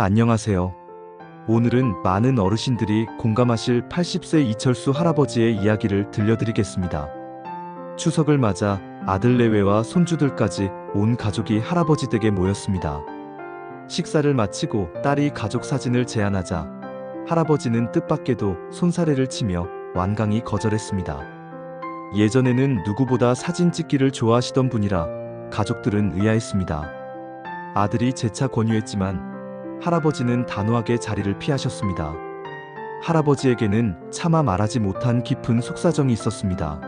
안녕하세요. 오늘은 많은 어르신들이 공감하실 80세 이철수 할아버지의 이야기를 들려드리겠습니다. 추석을 맞아 아들 내외와 손주들까지 온 가족이 할아버지 댁에 모였습니다. 식사를 마치고 딸이 가족 사진을 제안하자 할아버지는 뜻밖에도 손사래를 치며 완강히 거절했습니다. 예전에는 누구보다 사진 찍기를 좋아하시던 분이라 가족들은 의아했습니다. 아들이 재차 권유했지만 할아버지는 단호하게 자리를 피하셨습니다. 할아버지에게는 차마 말하지 못한 깊은 속사정이 있었습니다.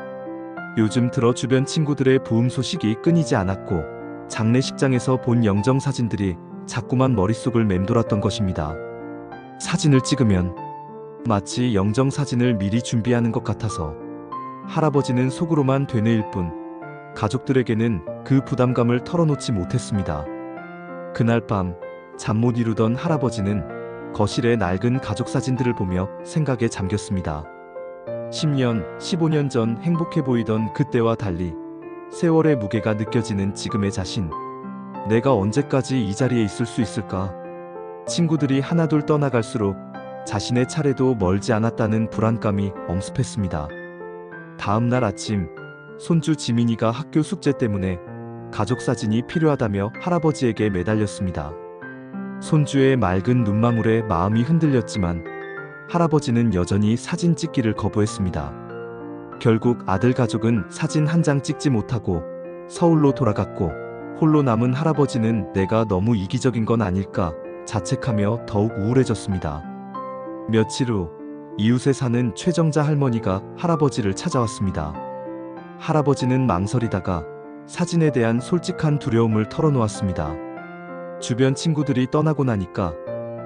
요즘 들어 주변 친구들의 부음 소식이 끊이지 않았고 장례식장에서 본 영정 사진들이 자꾸만 머릿속을 맴돌았던 것입니다. 사진을 찍으면 마치 영정 사진을 미리 준비하는 것 같아서 할아버지는 속으로만 되뇌일 뿐 가족들에게는 그 부담감을 털어놓지 못했습니다. 그날 밤 잠 못 이루던 할아버지는 거실의 낡은 가족 사진들을 보며 생각에 잠겼습니다. 10년, 15년 전 행복해 보이던 그때와 달리 세월의 무게가 느껴지는 지금의 자신. 내가 언제까지 이 자리에 있을 수 있을까? 친구들이 하나둘 떠나갈수록 자신의 차례도 멀지 않았다는 불안감이 엄습했습니다. 다음 날 아침, 손주 지민이가 학교 숙제 때문에 가족 사진이 필요하다며 할아버지에게 매달렸습니다. 손주의 맑은 눈망울에 마음이 흔들렸지만 할아버지는 여전히 사진 찍기를 거부했습니다. 결국 아들 가족은 사진 한 장 찍지 못하고 서울로 돌아갔고 홀로 남은 할아버지는 내가 너무 이기적인 건 아닐까 자책하며 더욱 우울해졌습니다. 며칠 후 이웃에 사는 최정자 할머니가 할아버지를 찾아왔습니다. 할아버지는 망설이다가 사진에 대한 솔직한 두려움을 털어놓았습니다. 주변 친구들이 떠나고 나니까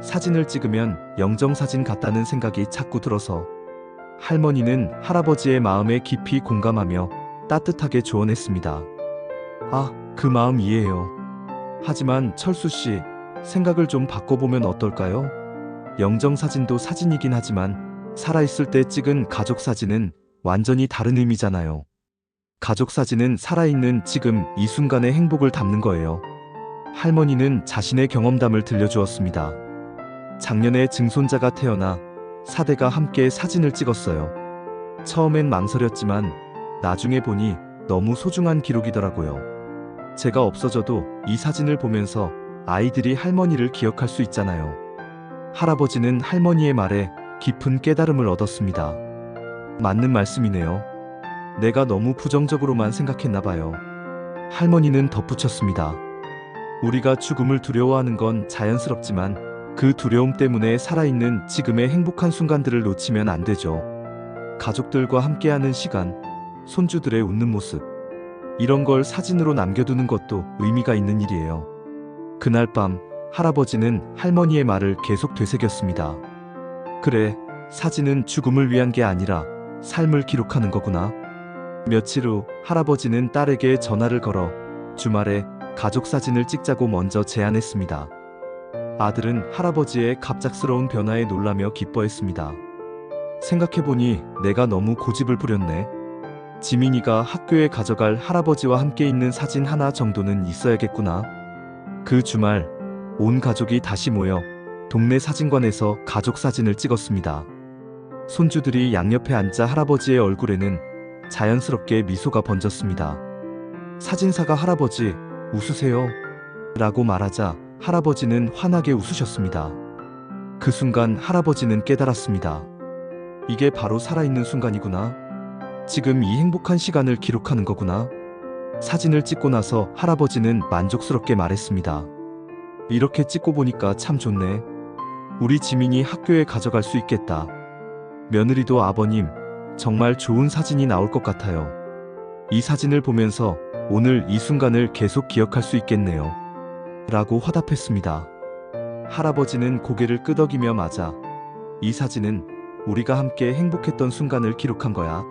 사진을 찍으면 영정사진 같다는 생각이 자꾸 들어서 할머니는 할아버지의 마음에 깊이 공감하며 따뜻하게 조언했습니다. 아, 그 마음 이해해요. 하지만 철수씨, 생각을 좀 바꿔보면 어떨까요? 영정사진도 사진이긴 하지만 살아있을 때 찍은 가족사진은 완전히 다른 의미잖아요. 가족사진은 살아있는 지금 이 순간의 행복을 담는 거예요. 할머니는 자신의 경험담을 들려주었습니다. 작년에 증손자가 태어나 사대가 함께 사진을 찍었어요. 처음엔 망설였지만 나중에 보니 너무 소중한 기록이더라고요. 제가 없어져도 이 사진을 보면서 아이들이 할머니를 기억할 수 있잖아요. 할아버지는 할머니의 말에 깊은 깨달음을 얻었습니다. 맞는 말씀이네요. 내가 너무 부정적으로만 생각했나 봐요. 할머니는 덧붙였습니다. 우리가 죽음을 두려워하는 건 자연스럽지만 그 두려움 때문에 살아있는 지금의 행복한 순간들을 놓치면 안 되죠. 가족들과 함께하는 시간, 손주들의 웃는 모습, 이런 걸 사진으로 남겨두는 것도 의미가 있는 일이에요. 그날 밤 할아버지는 할머니의 말을 계속 되새겼습니다. 그래, 사진은 죽음을 위한 게 아니라 삶을 기록하는 거구나. 며칠 후 할아버지는 딸에게 전화를 걸어 주말에 가족 사진을 찍자고 먼저 제안했습니다. 아들은 할아버지의 갑작스러운 변화에 놀라며 기뻐했습니다. 생각해보니 내가 너무 고집을 부렸네. 지민이가 학교에 가져갈 할아버지와 함께 있는 사진 하나 정도는 있어야겠구나. 그 주말 온 가족이 다시 모여 동네 사진관에서 가족 사진을 찍었습니다. 손주들이 양옆에 앉자 할아버지의 얼굴에는 자연스럽게 미소가 번졌습니다. 사진사가 할아버지, 웃으세요. 라고 말하자 할아버지는 환하게 웃으셨습니다. 그 순간 할아버지는 깨달았습니다. 이게 바로 살아있는 순간이구나. 지금 이 행복한 시간을 기록하는 거구나. 사진을 찍고 나서 할아버지는 만족스럽게 말했습니다. 이렇게 찍고 보니까 참 좋네. 우리 지민이 학교에 가져갈 수 있겠다. 며느리도 아버님, 정말 좋은 사진이 나올 것 같아요. 이 사진을 보면서 오늘 이 순간을 계속 기억할 수 있겠네요. 라고 화답했습니다. 할아버지는 고개를 끄덕이며 맞아. 이 사진은 우리가 함께 행복했던 순간을 기록한 거야.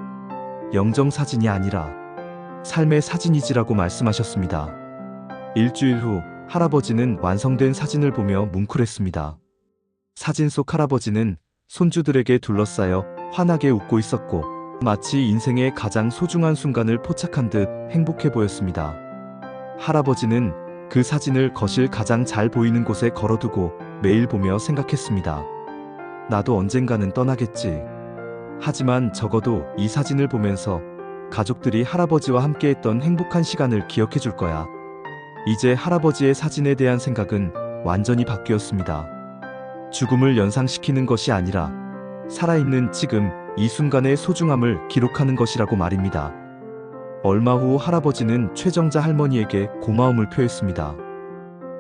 영정 사진이 아니라 삶의 사진이지라고 말씀하셨습니다. 일주일 후 할아버지는 완성된 사진을 보며 뭉클했습니다. 사진 속 할아버지는 손주들에게 둘러싸여 환하게 웃고 있었고 마치 인생의 가장 소중한 순간을 포착한 듯 행복해 보였습니다. 할아버지는 그 사진을 거실 가장 잘 보이는 곳에 걸어두고 매일 보며 생각했습니다. 나도 언젠가는 떠나겠지. 하지만 적어도 이 사진을 보면서 가족들이 할아버지와 함께했던 행복한 시간을 기억해 줄 거야. 이제 할아버지의 사진에 대한 생각은 완전히 바뀌었습니다. 죽음을 연상시키는 것이 아니라 살아있는 지금 이 순간의 소중함을 기록하는 것이라고 말입니다. 얼마 후 할아버지는 최정자 할머니에게 고마움을 표했습니다.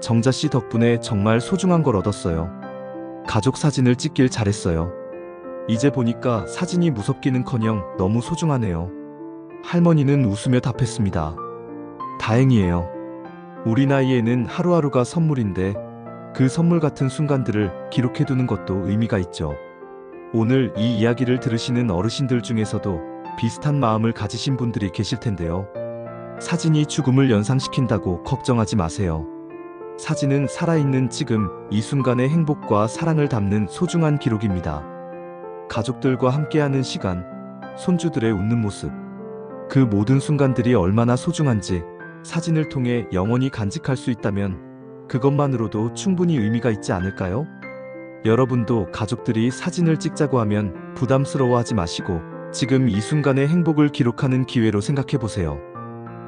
정자 씨 덕분에 정말 소중한 걸 얻었어요. 가족 사진을 찍길 잘했어요. 이제 보니까 사진이 무섭기는커녕 너무 소중하네요. 할머니는 웃으며 답했습니다. 다행이에요. 우리 나이에는 하루하루가 선물인데 그 선물 같은 순간들을 기록해두는 것도 의미가 있죠. 오늘 이 이야기를 들으시는 어르신들 중에서도 비슷한 마음을 가지신 분들이 계실 텐데요. 사진이 죽음을 연상시킨다고 걱정하지 마세요. 사진은 살아있는 지금 이 순간의 행복과 사랑을 담는 소중한 기록입니다. 가족들과 함께하는 시간, 손주들의 웃는 모습, 그 모든 순간들이 얼마나 소중한지 사진을 통해 영원히 간직할 수 있다면 그것만으로도 충분히 의미가 있지 않을까요? 여러분도 가족들이 사진을 찍자고 하면 부담스러워하지 마시고 지금 이 순간의 행복을 기록하는 기회로 생각해 보세요.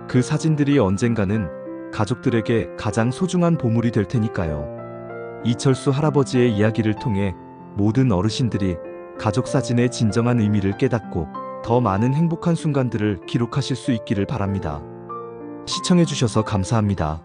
그 사진들이 언젠가는 가족들에게 가장 소중한 보물이 될 테니까요. 이철수 할아버지의 이야기를 통해 모든 어르신들이 가족 사진의 진정한 의미를 깨닫고 더 많은 행복한 순간들을 기록하실 수 있기를 바랍니다. 시청해주셔서 감사합니다.